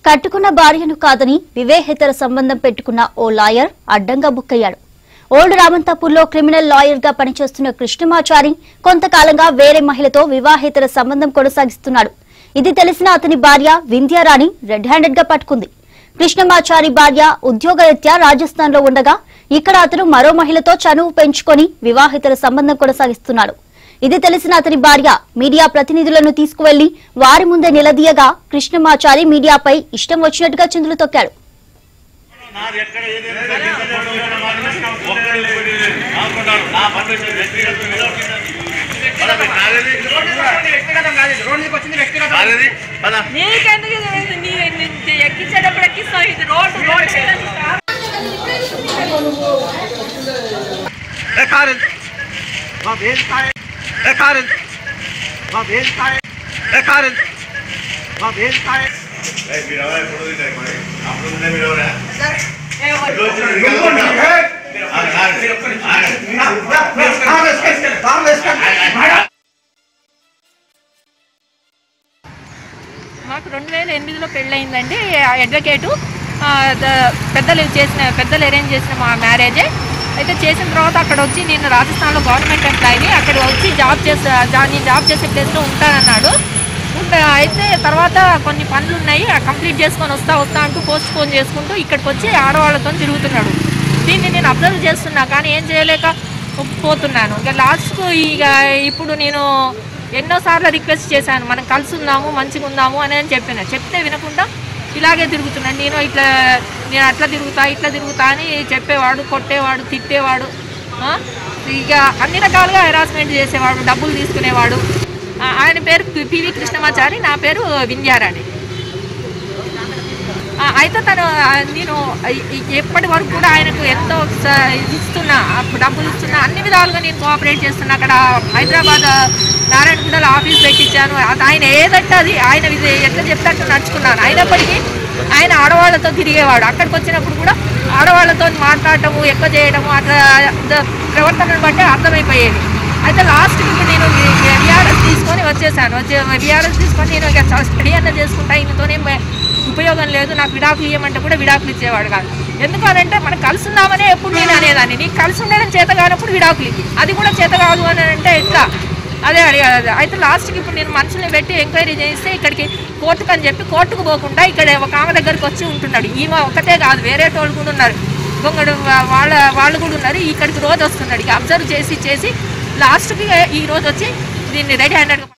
కట్టుకున్న భార్యను కాదని వివేహేతర సంబంధం పెట్టుకున్న ఓ లాయర్ అడ్డంగా బుక్కయ్యాడు. ఓల్డ్ రామంతాపూర్లో క్రిమినల్ లాయర్ గా పనిచేస్తున్న కృష్ణమాచారి కొంతకాలంగా వేరే మహిళతో వివాహేతర సంబంధం కొనసాగిస్తున్నాడు. ఇది తెలిసిన అతని భార్య వింధ్యారాణి రెడ్ హ్యాండెడ్ గా పట్టుకుంది. కృష్ణమాచారి భార్య ఉద్యోగరీత్యా రాజస్థాన్ లో ఉండగా ఇక్కడ అతను మరో మహిళతో చనువు పెంచుకొని వివాహేతర సంబంధం కొనసాగిస్తున్నాడు. ఇది తెలిసిన అతని భార్య మీడియా ప్రతినిధులను తీసుకువెళ్లి వారి ముందే నిలదీయగా కృష్ణమాచారి మీడియాపై ఇష్టం వచ్చినట్టుగా చిందులు తొక్కాడు. మాకు 2008లో పెళ్ళయిందండి. అడ్వకేటు పెద్దలు అరేంజ్ చేసిన మా మ్యారేజే. అయితే చేసిన తర్వాత అక్కడ వచ్చి నేను రాజస్థాన్లో గవర్నమెంట్ ఎంప్లాయీని, అక్కడ వచ్చి జాబ్ చేసే ప్లేస్లో ఉంటానన్నాడు. అయితే తర్వాత కొన్ని పనులు ఉన్నాయి కంప్లీట్ చేసుకొని వస్తా అంటూ పోస్ట్ పోన్ చేసుకుంటూ ఇక్కడికి వచ్చి ఆడవాళ్ళతో తిరుగుతున్నాడు. దీన్ని నేను అబ్జర్వ్ చేస్తున్నా కానీ ఏం చేయలేక పోతున్నాను. ఇక లాస్ట్కు ఇప్పుడు నేను ఎన్నోసార్లు రిక్వెస్ట్ చేశాను, మనం కలిసి ఉందాము మంచిగా ఉందాము అని చెప్తే వినకుండా ఇలాగే తిరుగుతున్నాను. నేను అట్లా తిరుగుతా అని చెప్పేవాడు, కొట్టేవాడు, తిట్టేవాడు, ఇక అన్ని రకాలుగా హెరాస్మెంట్ చేసేవాడు, డబ్బులు తీసుకునేవాడు. ఆయన పేరు పివి కృష్ణమాచారి, నా పేరు వింధ్యారాణి. అయితే నేను ఎప్పటి వరకు కూడా ఆయనకు ఎంతో ఇస్తున్నా, డబ్బులు ఇస్తున్నా, అన్ని విధాలుగా నేను కోఆపరేట్ చేస్తున్నా. అక్కడ హైదరాబాద్ నారాయణగూడలో ఆఫీస్ పెట్టించాను. ఆయన ఏదంటే అది ఆయన ఎట్లా చెప్తాట్టు నడుచుకున్నాను. అయినప్పటికీ ఆయన ఆడవాళ్ళతో తిరిగేవాడు. అక్కడికి వచ్చినప్పుడు కూడా ఆడవాళ్ళతో మాట్లాడటము, ఎక్కువ చేయడము, అట్లా ప్రవర్తనను బట్టి అర్థమైపోయేది. అయితే లాస్ట్కి నేను విఆర్ఎస్ తీసుకొని వచ్చేసాను. విఆర్ఎస్ తీసుకొని నేను ఇక స్టడీ అన్న చేసుకుంటా, ఈయనతోనే ఉపయోగం లేదు, నాకు విడాకులు ఇవ్వమంటే కూడా విడాకులు ఇచ్చేవాడు కాదు. ఎందుకు అనంటే మనం కలిసి ఉందామనే ఎప్పుడు నేను అనేదాన్ని. నీకు కలిసి ఉండడం చేత కానప్పుడు విడాకులు ఇచ్చి, అది కూడా చేత కాదు అని అంటే ఎట్లా, అదే అడిగారు. అయితే లాస్ట్కి ఇప్పుడు నేను మనుషుల్ని పెట్టి ఎంక్వైరీ చేస్తే ఇక్కడికి కోర్టుకు అని చెప్పి కోర్టుకు పోకుండా ఇక్కడ ఒక ఆమె దగ్గరికి వచ్చి ఉంటున్నాడు. ఈమె ఒకటే కాదు, వేరే వాళ్ళు కూడా ఉన్నారు, గొంగడు వాళ్ళు కూడా ఉన్నారు. ఇక్కడికి రోజు వస్తున్నాడు. ఇక అబ్జర్వ్ చేసి లాస్ట్కి ఈ రోజు వచ్చి దీన్ని రెడీ హ్యాండెడ్గా